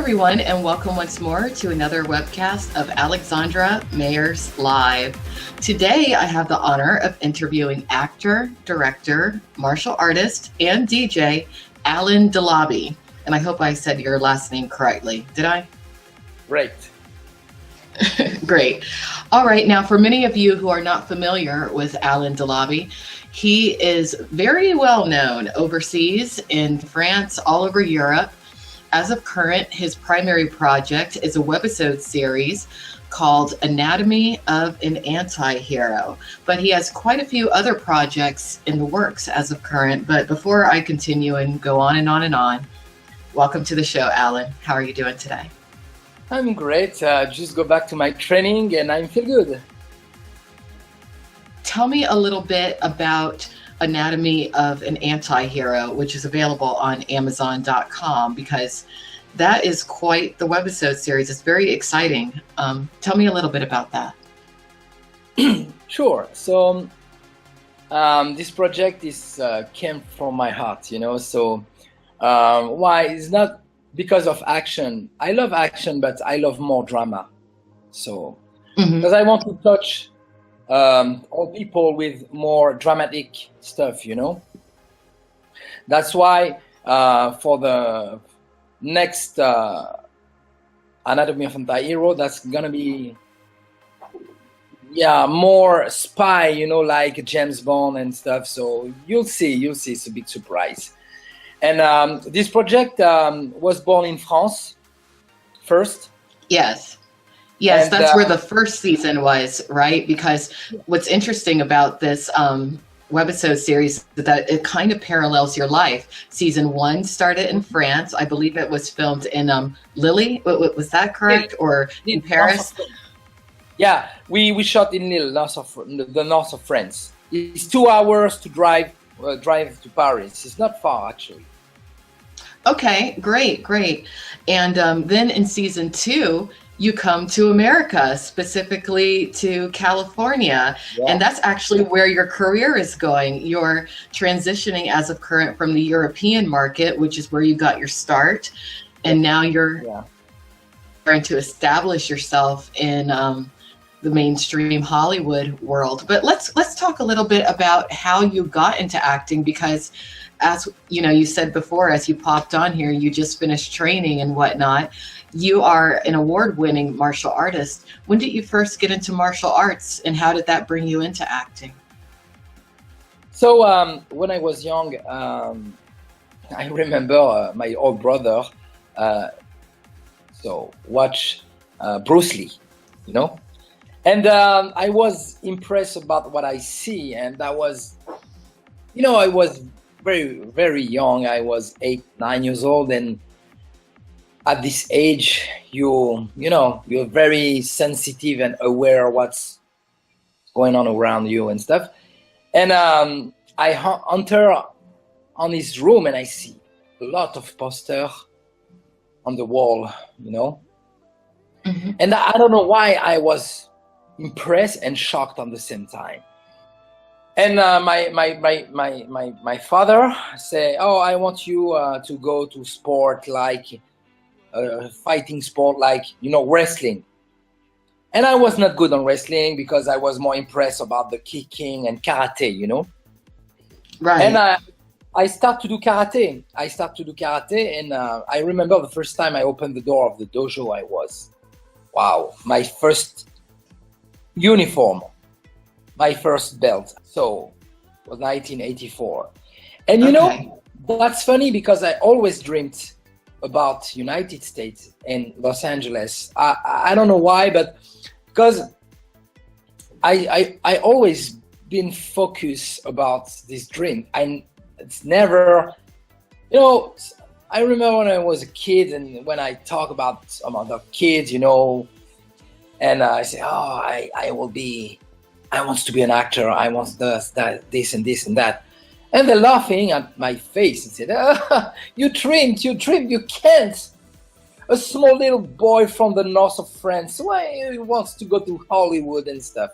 everyone, and welcome once more to another webcast of Alexandra Mayers Live. Today, I have the honor of interviewing actor, director, martial artist, and DJ, Delabie. And I hope I said your last name correctly. Did I? Great. Great. All right. Now, for many of you who are not familiar with Delabie, he is very well known overseas in France, all over Europe. As of current, his primary project is a webisode series called Anatomy of an Antihero. But he has quite a few other projects in the works as of current. But before I continue and go on and on and on, welcome to the show, Alan. How are you doing today? I'm great. Just go back to my training and I feel good. Tell me a little bit about Anatomy of an Antihero, which is available on Amazon.com, because that is quite the webisode series. It's very exciting. Tell me a little bit about that. Sure. So this project came from my heart, So why? It's not because of action. I love action, but I love more drama. So because I want to touch all people with more dramatic stuff, That's why for the next Anatomy of Antihero, that's gonna be more spy, like James Bond and stuff. So you'll see, it's a big surprise. And this project was born in France first. Yes. Yes, and that's where the first season was, right? Because what's interesting about this webisode series is that it kind of parallels your life. Season 1 started in France. I believe it was filmed in Lille. Was that correct? Or in Paris? Yeah, we shot in Lille, the north of France. It's 2 hours to drive to Paris. It's not far, actually. Okay, great. And then in season 2, you come to America, specifically to California. Yeah. And that's actually where your career is going. You're transitioning as of current from the European market, which is where you got your start. And now you're trying to establish yourself in the mainstream Hollywood world. But let's talk a little bit about how you got into acting, because as you said before, as you popped on here, you just finished training and whatnot. You are an award-winning martial artist. When did you first get into martial arts, and how did that bring you into acting? So when I was young, I remember my old brother watch Bruce Lee, and I was impressed about what I see, and I was very, very young. I was 8, 9 years old, and at this age, you're very sensitive and aware of what's going on around you and stuff. And I enter on his room and I see a lot of posters on the wall, And I don't know why I was impressed and shocked at the same time. And my father say, "Oh, I want you to go to sport like fighting sport, like wrestling." And I was not good on wrestling because I was more impressed about the kicking and karate, Right. And I start to do karate. And I remember the first time I opened the door of the dojo, I was, wow, my first uniform, my first belt. So it was 1984. And that's funny because I always dreamed about United States and Los Angeles. I don't know why, but because I always been focused about this dream. It's never, I remember when I was a kid and when I talk about some other kids, and I say, "Oh, I want to be an actor. I want this and this and that." And they're laughing at my face and said, you dreamed, you can't. A small little boy from the north of France, why he wants to go to Hollywood and stuff.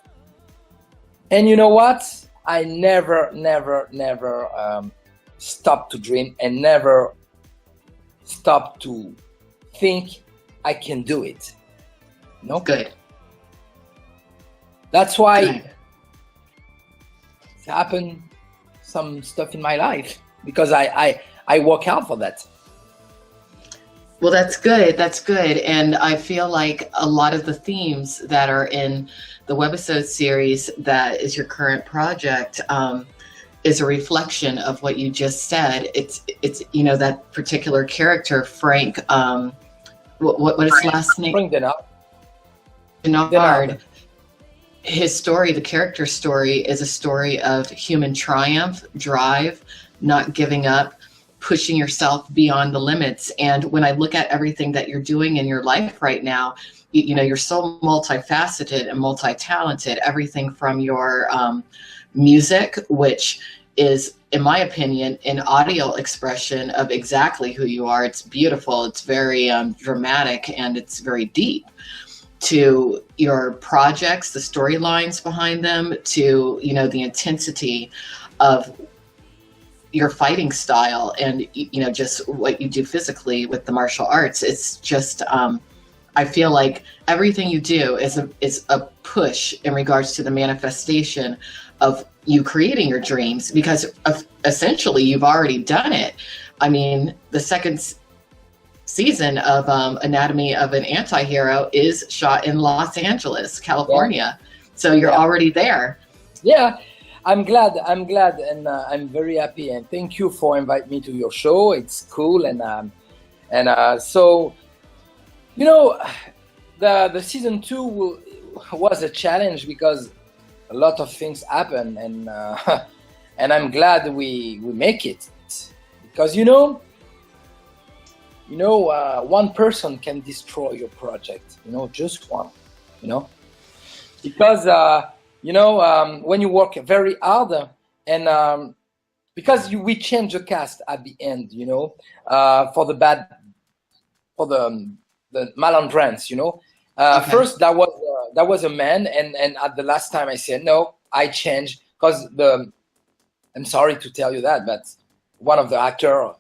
And you know what? I never stopped to dream and never stopped to think I can do it. No? Good. That's why Good. it's happened some stuff in my life, because I work hard for that. Well, that's good. That's good. And I feel like a lot of the themes that are in the webisode series that is your current project is a reflection of what you just said. It's you know, that particular character, Frank, what is his last name? Bring that up. Denard. His story, the character story, is a story of human triumph, drive, not giving up, pushing yourself beyond the limits. And when I look at everything that you're doing in your life right now, you know, you're so multifaceted and multi-talented. Everything from your music, which is, in my opinion, an audio expression of exactly who you are. It's beautiful. It's very dramatic, and it's very deep. To your projects, the storylines behind them, to, you know, the intensity of your fighting style, and, you know, just what you do physically with the martial arts. It's just, I feel like everything you do is a push in regards to the manifestation of you creating your dreams, because essentially you've already done it. I mean, the second season of Anatomy of an Antihero is shot in Los Angeles, California. Yeah. So you're already there. Yeah, I'm glad, and I'm very happy. And thank you for inviting me to your show. It's cool, and so, you know, the season 2 was a challenge because a lot of things happen, and and I'm glad we make it, because you know, one person can destroy your project, you know, just one, you know, because, you know, when you work very hard, and because we change the cast at the end, you know, for the malandrins, you know. Okay. First, that was a man, and at the last time I said, no, I changed, because I'm sorry to tell you that, but one of the actors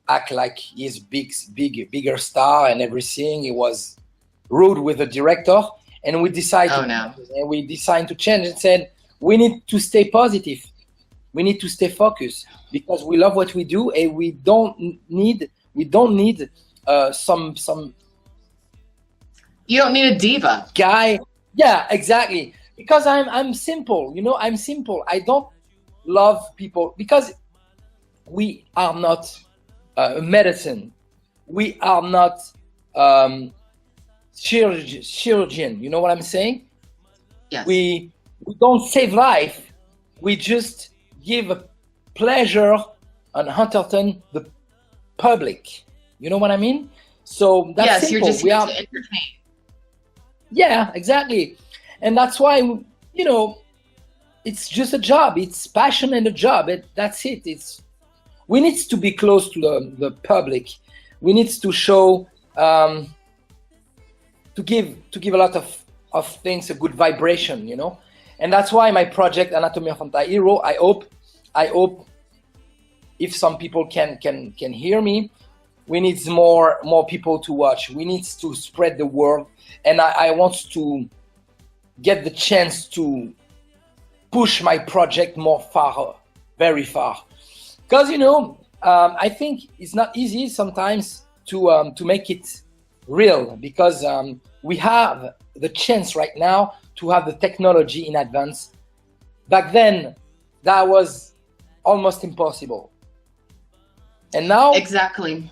act like he's bigger star and everything. He was rude with the director, and we decided to change and said, we need to stay positive, we need to stay focused, because we love what we do, and we don't need some you don't need a diva guy. Yeah, exactly, because I'm simple, you know. I'm simple. I don't love people, because we are not medicine, we are not chirurgeon, you know what I'm saying? Yes. We don't save life, we just give a pleasure and entertain the public, you know what I mean? So that's simple. You're just here to entertain. Yeah, exactly. And that's why, you know, it's just a job, it's passion and a job, that's it. We need to be close to the public. We need to show, to give a lot of things a good vibration, you know. And that's why my project Anatomy of Antihero, I hope if some people can hear me, we need more people to watch. We need to spread the word, and I want to get the chance to push my project more far, very far. Because, you know, I think it's not easy sometimes to make it real, because we have the chance right now to have the technology in advance. Back then, that was almost impossible. And now? Exactly.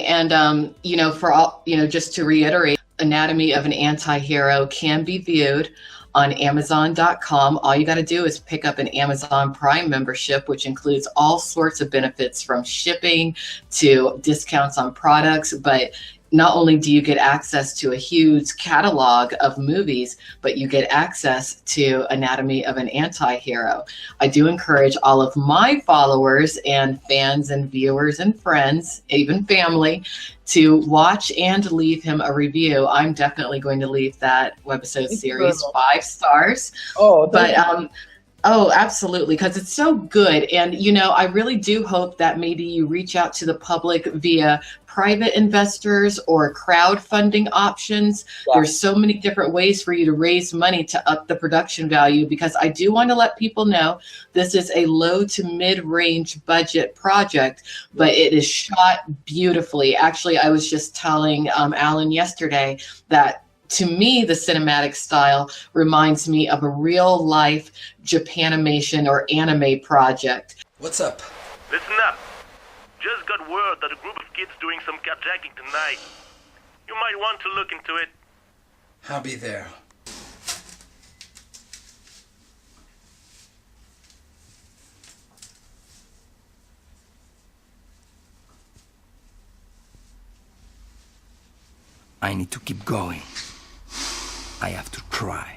And, you know, for all, you know, just to reiterate, Anatomy of an Antihero can be viewed on Amazon.com. All you got to do is pick up an Amazon Prime membership, which includes all sorts of benefits, from shipping to discounts on products. But not only do you get access to a huge catalog of movies, but you get access to Anatomy of an Antihero. I do encourage all of my followers and fans and viewers and friends, even family, to watch and leave him a review. I'm definitely going to leave that webisode series 5 stars. Oh, but Oh, absolutely, because it's so good. And, I really do hope that maybe you reach out to the public via private investors or crowdfunding options. Yeah. There's so many different ways for you to raise money to up the production value, because I do want to let people know this is a low to mid-range budget project, but it is shot beautifully. Actually, I was just telling Alan yesterday that to me, the cinematic style reminds me of a real life Japanimation or anime project. What's up? Listen up. Just got word that a group of kids doing some carjacking tonight. You might want to look into it. I'll be there. I need to keep going. I have to try.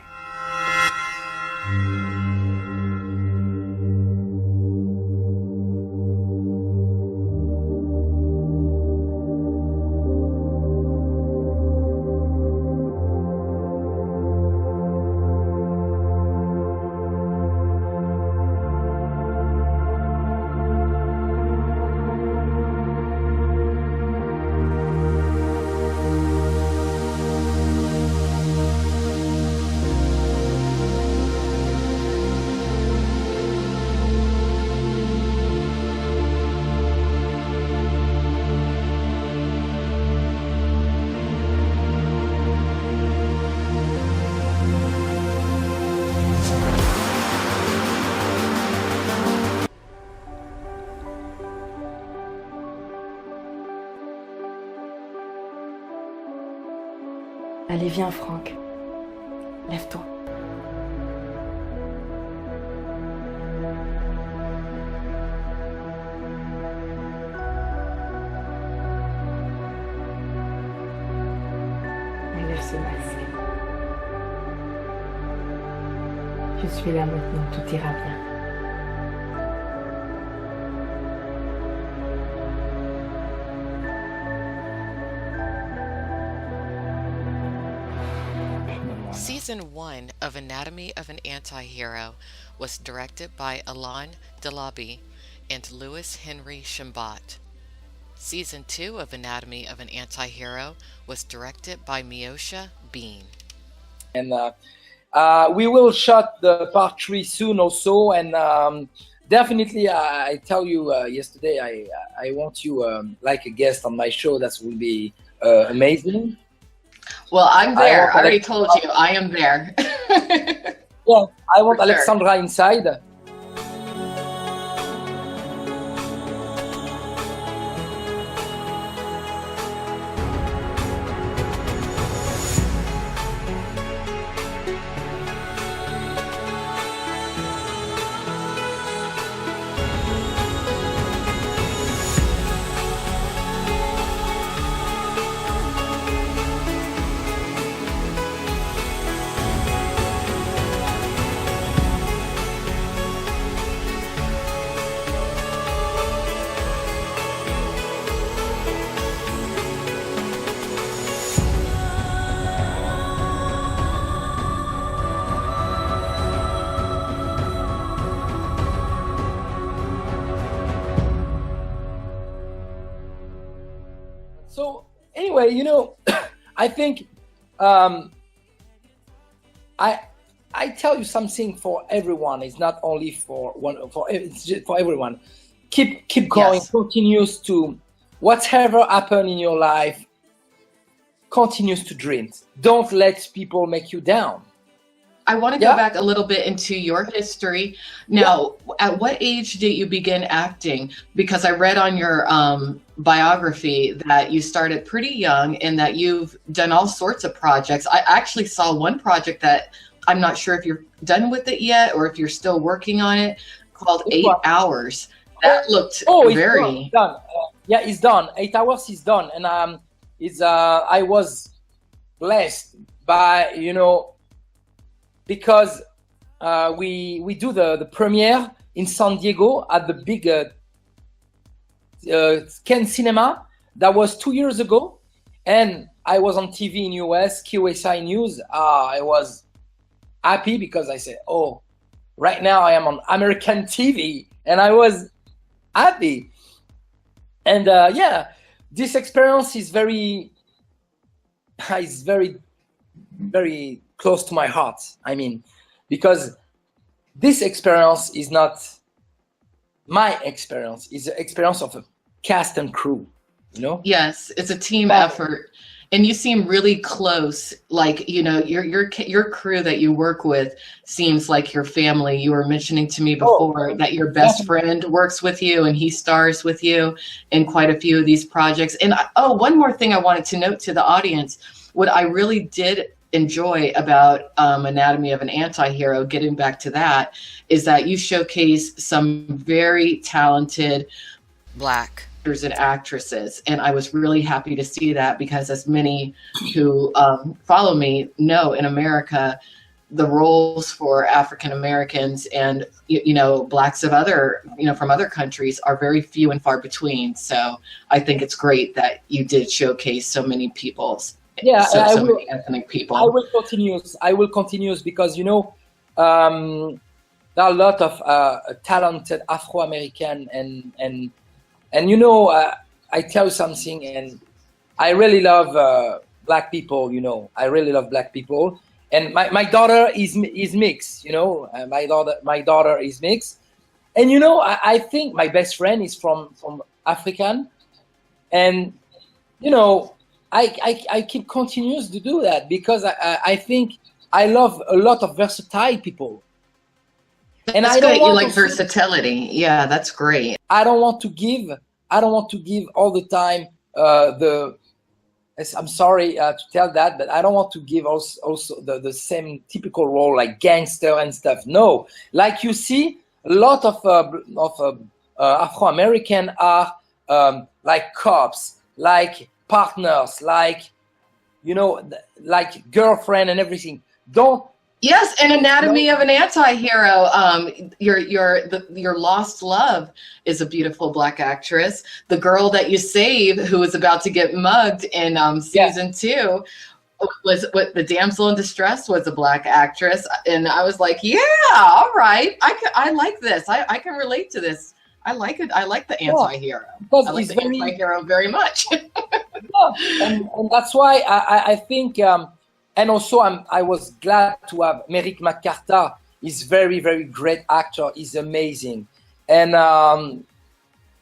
Allez, viens, Franck. Lève-toi. Enlève ce masque. Je suis là maintenant, tout ira bien. Season 1 of Anatomy of an Antihero was directed by Alain Delabie and Louis Henry Chambat. Season 2 of Anatomy of an Antihero was directed by Miosha Bean. And we will shot the part 3 soon also, and definitely I tell you yesterday I want you like a guest on my show. That will be amazing. Well, I'm there. I already told you I am there. Yeah, I want Alexandra inside. So anyway, I think I tell you something for everyone. It's not only for one, it's just for everyone. Keep going. Yes. Continues to whatever happen in your life. Continues to dream. Don't let people make you down. I want to go back a little bit into your history. Now, at what age did you begin acting? Because I read on your biography that you started pretty young and that you've done all sorts of projects. I actually saw one project that I'm not sure if you're done with it yet or if you're still working on it, called 8 Hours. That looked very... done. Yeah, it's done. 8 Hours is done. And I was blessed by, because we do the premiere in San Diego at the big Ken Cinema. That was 2 years ago, and I was on TV in US, QSI News. I was happy because I said, oh, Right now I am on American TV, and I was happy. And yeah, this experience is very very close to my heart. I mean, because this experience is not my experience, it's the experience of a cast and crew, you know? Yes, it's a team effort. And you seem really close, like, you know, your crew that you work with seems like your family. You were mentioning to me before that your best friend works with you and he stars with you in quite a few of these projects. And one more thing I wanted to note to the audience, what I really did enjoy about Anatomy of an Antihero, getting back to that, is that you showcase some very talented Black actors and actresses, and I was really happy to see that, because as many who follow me know, in America the roles for African Americans and you know, Blacks of other, you know, from other countries are very few and far between. So I think it's great that you did showcase so many people's so many ethnic people. I will continue because, you know, there are a lot of talented Afro-American and you know, I tell you something, and I really love Black people, you know, I really love Black people. And my daughter is mixed, you know, my daughter is mixed. And, you know, I think my best friend is from African. And, you know, I keep continues to do that because I think I love a lot of versatile people. And I don't want versatility. Yeah, that's great. I don't want to give all the time I'm sorry to tell that, but I don't want to give also the same typical role like gangster and stuff. No, like you see, a lot of Afro-American are like cops, like partners, like, you know, like girlfriend and everything. Yes, and Anatomy of an Antihero. Your lost love is a beautiful Black actress. The girl that you save, who was about to get mugged in season 2, was what the damsel in distress was a Black actress, and I was like, yeah, all right, I like this. I can relate to this. I like it. I like the Antihero. I like the Antihero very much. and that's why I think. And also, I was glad to have Merrick McCarthy. He's very, very great actor. He's amazing. And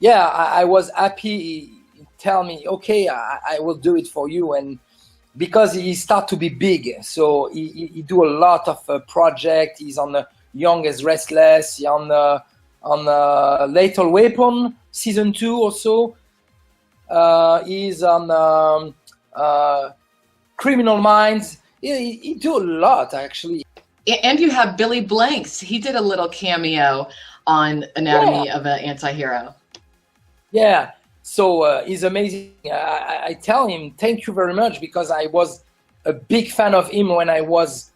yeah, I was happy. He tell me, okay, I will do it for you. And because he start to be big, so he do a lot of project. He's on the Young as Restless. He on Lethal Weapon season 2 also. He's on Criminal Minds. He do a lot, actually. And you have Billy Blanks. He did a little cameo on Anatomy of an Antihero. Yeah, so he's amazing. I tell him thank you very much because I was a big fan of him when I was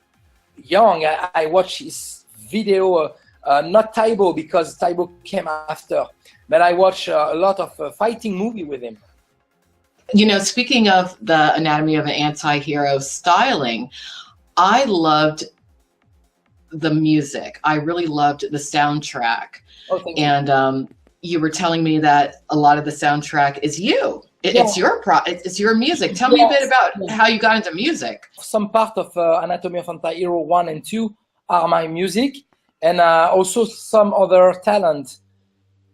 young. I watched his video, not Taibo because Taibo came after, but I watched a lot of fighting movie with him. You know, speaking of the Anatomy of an Antihero styling, I loved the music. I really loved the soundtrack. And you were telling me that a lot of the soundtrack is you. It's your music. Tell me a bit about how you got into music. Some part of Anatomy of Antihero 1 and 2 are my music, and also some other talent.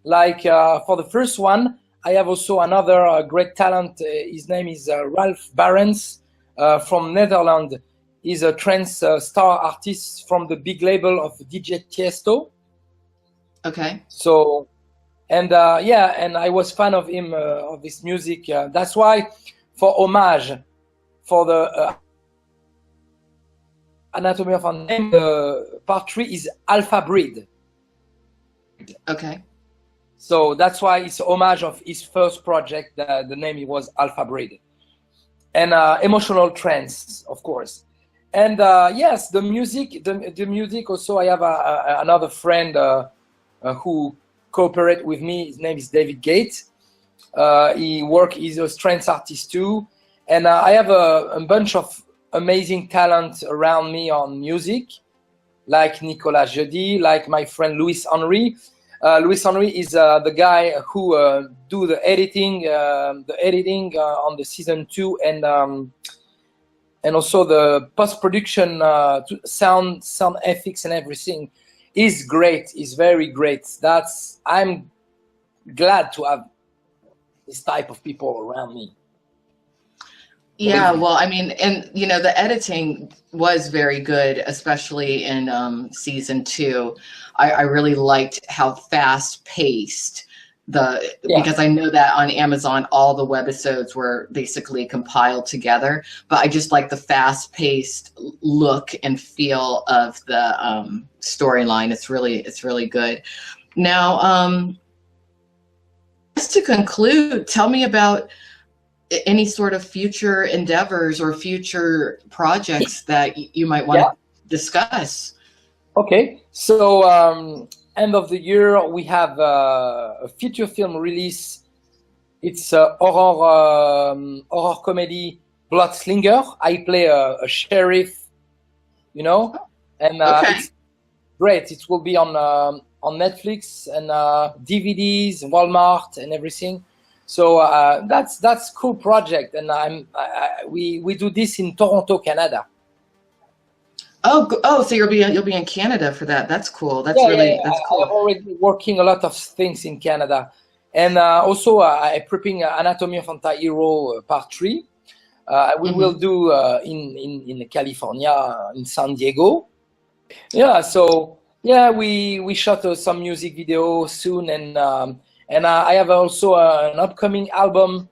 Like for the first one, I have also another great talent. His name is Ralph Barents from Netherlands. He's a trance star artist from the big label of DJ Tiesto. Okay. So, and yeah, and I was fan of him, of his music. That's why, for homage, for the Anatomy of an part 3 is Alpha Breed. Okay. So that's why it's homage of his first project. The name was Alpha Breed, and emotional trance, of course. And yes, the music. The music also. I have another friend who cooperate with me. His name is David Gates. He's a trance artist too, and I have a bunch of amazing talent around me on music, like Nicolas Jeudi, like my friend Louis Henry. Louis Henry is the guy who do the editing on the season 2, and also the post-production, sound effects and everything is great. Is very great. I'm glad to have this type of people around me. Yeah, well, I mean, and you know, the editing was very good, especially in season 2. I really liked how fast paced because I know that on Amazon all the webisodes were basically compiled together, but I just like the fast paced look and feel of the storyline. It's really good. Now, just to conclude, tell me about any sort of future endeavors or future projects that you might want to discuss. Okay, so end of the year we have a feature film release. It's a horror comedy, Bloodslinger. I play a sheriff, you know, and it's great. It will be on Netflix and DVDs, Walmart, and everything. So that's cool project, and we do this in Toronto, Canada. Oh, so you'll be in Canada for that. That's cool. That's cool. I'm already working a lot of things in Canada, and also I'm prepping Anatomy of Antihero Part 3. We will do in California, in San Diego. Yeah, so we shot some music video soon, and I have also an upcoming album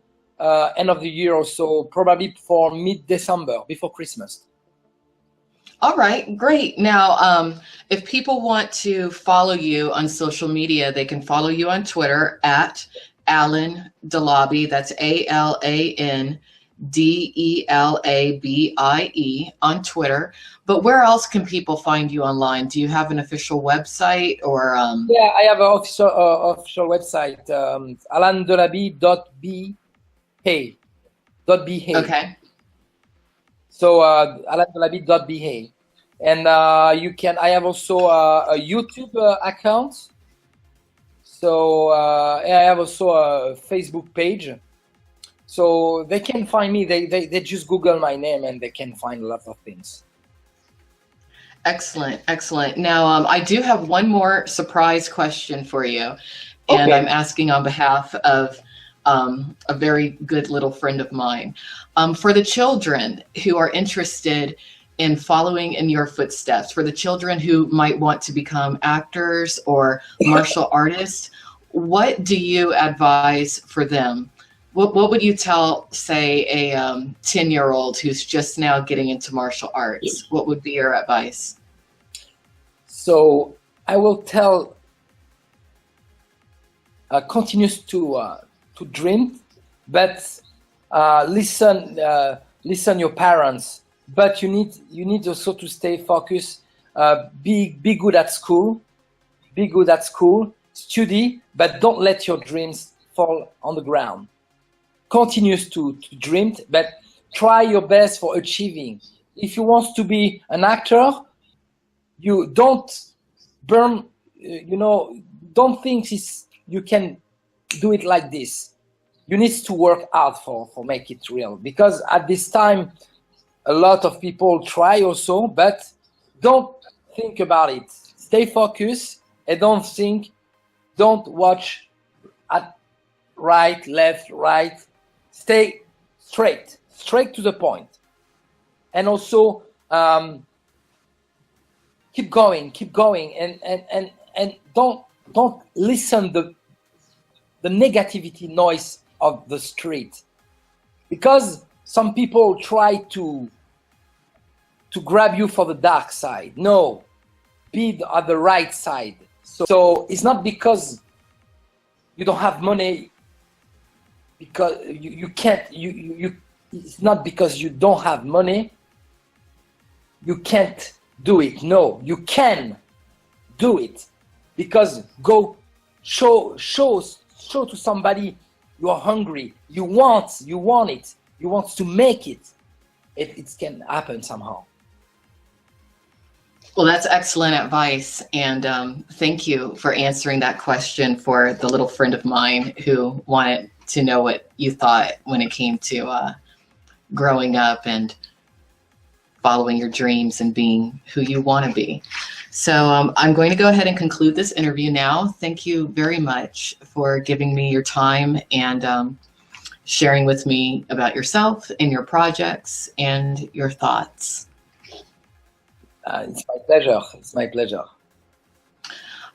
end of the year or so, probably for mid-December, before Christmas. All right, great. Now, if people want to follow you on social media, they can follow you on Twitter at Alan Delabie. That's AlanDelabie on Twitter. But where else can people find you online? Do you have an official website or? Yeah, I have an official website, alandelabie.be. Okay. So alandelabie.be, and you can. I have also a YouTube account. So I have also a Facebook page. So they can find me. They just Google my name and they can find a lot of things. Excellent, excellent. Now, I do have one more surprise question for you, and I'm asking on behalf of a very good little friend of mine. For the children who are interested in following in your footsteps, for the children who might want to become actors or martial artists, what do you advise for them? What would you tell, say, a 10-year-old who's just now getting into martial arts? What would be your advice? So I will tell, continues to dream, but listen your parents. But you need also to stay focused. Be good at school. Be good at school. Study, but don't let your dreams fall on the ground. Continues to dream, but try your best for achieving. If you want to be an actor, you don't burn. Don't think you can do it like this. You need to work hard for make it real, because at this time a lot of people try also, but don't think about it. Stay focused and don't watch at right, left, right. Stay straight to the point, and also keep going, and don't listen the negativity noise of the street, because some people try to grab you for the dark side. No, be at the right side. So it's not because you don't have money, because you can't, it's not because you don't have money you can't do it. No, you can do it, because go show to somebody you are hungry, you want it, you want to make it. It can happen somehow. Well, that's excellent advice. And thank you for answering that question for the little friend of mine who wanted to know what you thought when it came to growing up and following your dreams and being who you want to be. So I'm going to go ahead and conclude this interview now. Thank you very much for giving me your time and sharing with me about yourself and your projects and your thoughts. It's my pleasure. It's my pleasure.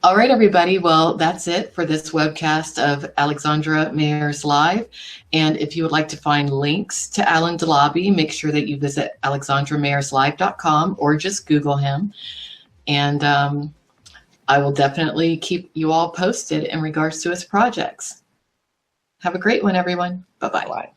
All right, everybody. Well, that's it for this webcast of Alexandra Mayers Live. And if you would like to find links to Alan Delabie, make sure that you visit alexandramayerslive.com or just Google him. And I will definitely keep you all posted in regards to his projects. Have a great one, everyone. Bye-bye. Bye.